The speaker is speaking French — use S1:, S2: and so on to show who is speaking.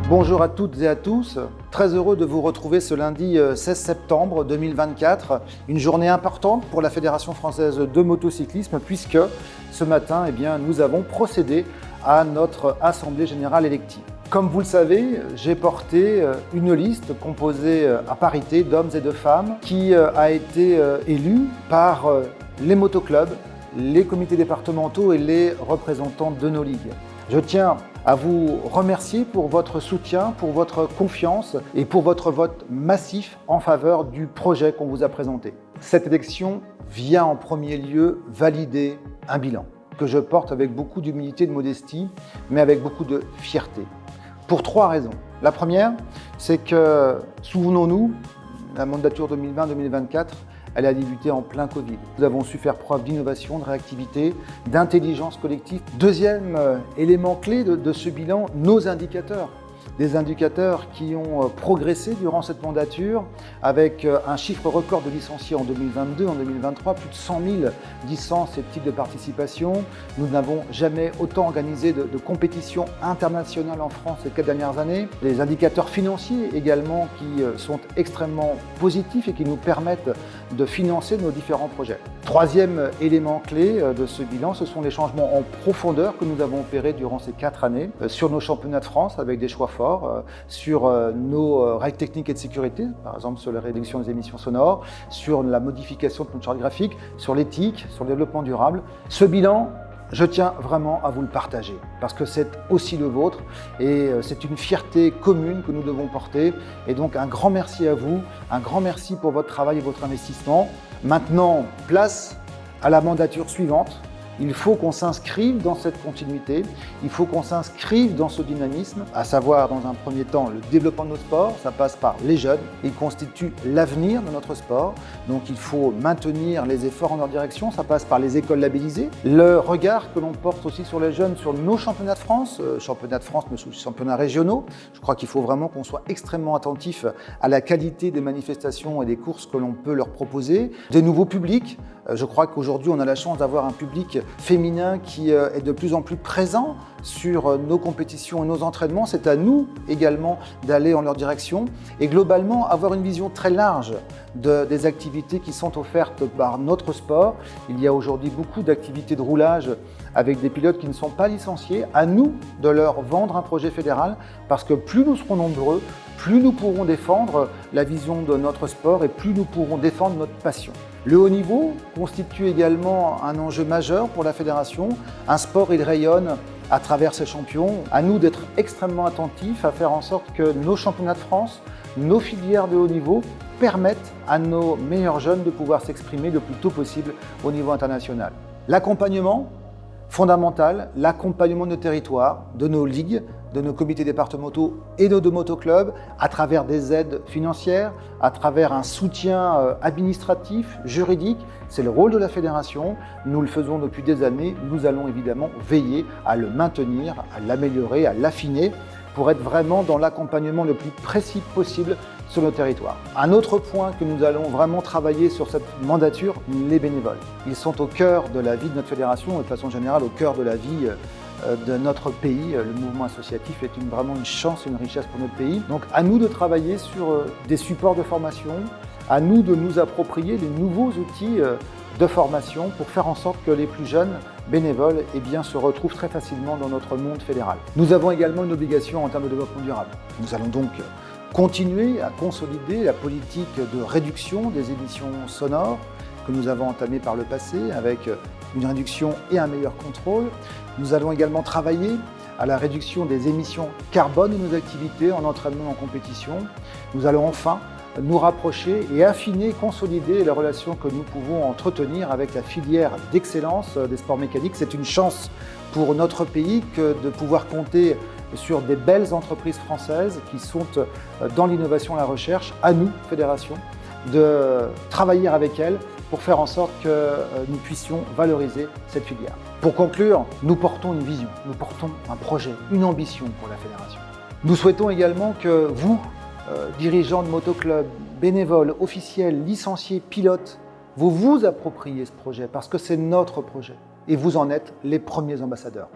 S1: Bonjour à toutes et à tous, très heureux de vous retrouver ce lundi 16 septembre 2024, une journée importante pour la Fédération française de motocyclisme puisque ce matin, nous avons procédé à notre Assemblée générale élective. Comme vous le savez, j'ai porté une liste composée à parité d'hommes et de femmes qui a été élue par les motoclubs, les comités départementaux et les représentants de nos ligues. Je tiens à vous remercier pour votre soutien, pour votre confiance et pour votre vote massif en faveur du projet qu'on vous a présenté. Cette élection vient en premier lieu valider un bilan que je porte avec beaucoup d'humilité et de modestie, mais avec beaucoup de fierté. Pour trois raisons. La première, c'est que, souvenons-nous, la mandature 2020-2024, elle a débuté en plein Covid. Nous avons su faire preuve d'innovation, de réactivité, d'intelligence collective. Deuxième élément clé de ce bilan, nos indicateurs. Des indicateurs qui ont progressé durant cette mandature avec un chiffre record de licenciés en 2022, en 2023, plus de 100 000 licences et types de participation. Nous n'avons jamais autant organisé de compétitions internationales en France ces 4 dernières années. Les indicateurs financiers également qui sont extrêmement positifs et qui nous permettent de financer nos différents projets. Troisième élément clé de ce bilan, ce sont les changements en profondeur que nous avons opérés durant ces 4 années sur nos championnats de France avec des choix forts, sur nos règles techniques et de sécurité, par exemple sur la réduction des émissions sonores, sur la modification de notre charte graphique, sur l'éthique, sur le développement durable. Ce bilan, je tiens vraiment à vous le partager parce que c'est aussi le vôtre et c'est une fierté commune que nous devons porter. Et donc un grand merci à vous, un grand merci pour votre travail et votre investissement. Maintenant, place à la mandature suivante. Il faut qu'on s'inscrive dans cette continuité, il faut qu'on s'inscrive dans ce dynamisme, à savoir dans un premier temps le développement de notre sport, ça passe par les jeunes, ils constituent l'avenir de notre sport, donc il faut maintenir les efforts en leur direction, ça passe par les écoles labellisées, le regard que l'on porte aussi sur les jeunes, sur nos championnats de France, mais aussi championnats régionaux. Je crois qu'il faut vraiment qu'on soit extrêmement attentif à la qualité des manifestations et des courses que l'on peut leur proposer, des nouveaux publics. Je crois qu'aujourd'hui, on a la chance d'avoir un public féminin qui est de plus en plus présent sur nos compétitions et nos entraînements. C'est à nous également d'aller en leur direction et globalement avoir une vision très large des activités qui sont offertes par notre sport. Il y a aujourd'hui beaucoup d'activités de roulage avec des pilotes qui ne sont pas licenciés. À nous de leur vendre un projet fédéral parce que plus nous serons nombreux, plus nous pourrons défendre la vision de notre sport et plus nous pourrons défendre notre passion. Le haut niveau constitue également un enjeu majeur pour la fédération. Un sport, il rayonne à travers ses champions. À nous d'être extrêmement attentifs à faire en sorte que nos championnats de France, nos filières de haut niveau permettent à nos meilleurs jeunes de pouvoir s'exprimer le plus tôt possible au niveau international. L'accompagnement fondamental, l'accompagnement de nos territoires, de nos ligues, de nos comités départementaux et de nos motoclubs à travers des aides financières, à travers un soutien administratif, juridique. C'est le rôle de la fédération. Nous le faisons depuis des années. Nous allons évidemment veiller à le maintenir, à l'améliorer, à l'affiner pour être vraiment dans l'accompagnement le plus précis possible sur nos territoires. Un autre point que nous allons vraiment travailler sur cette mandature, les bénévoles. Ils sont au cœur de la vie de notre fédération et de façon générale au cœur de la vie de notre pays. Le mouvement associatif est vraiment une chance et une richesse pour notre pays. Donc à nous de travailler sur des supports de formation, à nous de nous approprier les nouveaux outils de formation pour faire en sorte que les plus jeunes bénévoles se retrouvent très facilement dans notre monde fédéral. Nous avons également une obligation en termes de développement durable. Nous allons donc continuer à consolider la politique de réduction des émissions sonores que nous avons entamée par le passé avec une réduction et un meilleur contrôle. Nous allons également travailler à la réduction des émissions carbone de nos activités en entraînement et en compétition. Nous allons enfin nous rapprocher et affiner, consolider les relations que nous pouvons entretenir avec la filière d'excellence des sports mécaniques. C'est une chance pour notre pays que de pouvoir compter sur des belles entreprises françaises qui sont dans l'innovation et la recherche. À nous, fédération, de travailler avec elles pour faire en sorte que nous puissions valoriser cette filière. Pour conclure, nous portons une vision, nous portons un projet, une ambition pour la fédération. Nous souhaitons également que vous, dirigeants de motoclubs, bénévoles, officiels, licenciés, pilotes, vous vous appropriez ce projet parce que c'est notre projet et vous en êtes les premiers ambassadeurs.